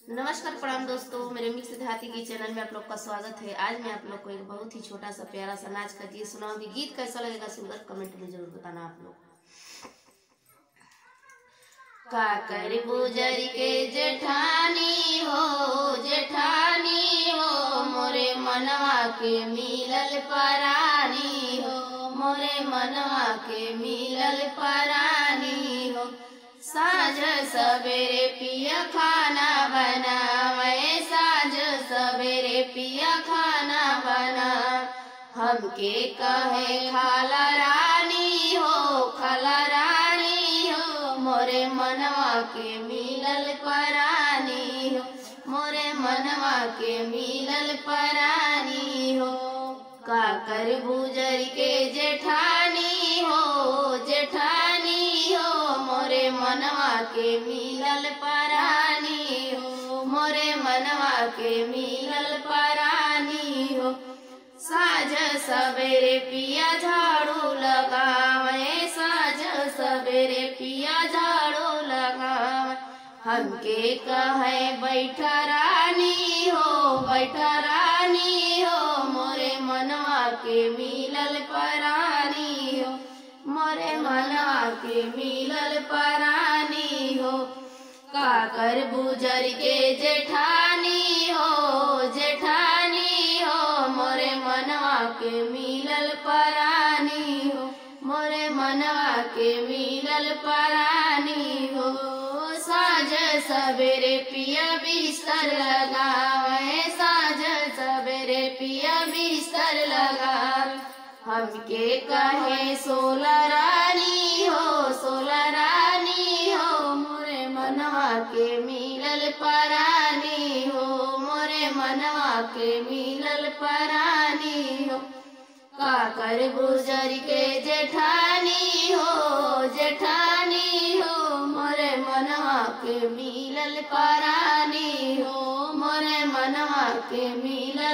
नमस्कार प्रणाम दोस्तों, मेरे मिक्स देहाती की चैनल में आप लोग का स्वागत है। आज मैं आप लोग को एक बहुत ही छोटा सा प्यारा सा नाच का गीत सुनाऊंगी। गीत कैसा लगेगा सुंदर कमेंट में जरूर बताना आप लोग। काकर गुजर के जेठानी हो मोरे मनवा के मिलल परानी हो, मोरे मनवा के मिलल परानी हो। साँझ सवेरे पिया खाना बनावे, साँझ सवेरे पिया खाना बना। हमके कहे खाला रानी हो, खाला रानी हो, मोरे मनवा के मिलल परानी हो, मोरे मनवा के मिलल परानी हो। काकर गुजर के जेठानी हो, जेठानी हो, मोरे मनवा के मिलल परानी हो, मोरे मनवा के मिलल परानी हो। साँझ सवेरे पिया झाड़ू लगावे, साँझ सवेरे पिया झाड़ू लगावे। हमके कहे बैठा रानी हो, बैठा रानी हो, मोरे मनवा के मिलल परानी हो, मोरे मनवा के मिलल परानी हो। काकर गुजर के जेठानी हो, जेठानी हो, मोरे मनवा के मिलल परानी हो, मोरे मनवा के मिलल परानी हो। साँझ सवेरे पिया बिस्तर लगावे, साँझ सवेरे पिया बिस्तर लगावे। हमके कहे सोला रानी हो, सोला रानी हो, मोरे मनवा के मिलल परानी हो, मोरे मनवा के मिलल परानी हो। काकर गुजर के जेठानी हो, जेठानी हो, मोरे मनवा के मिलल परानी हो, मोरे मनवा के मिलल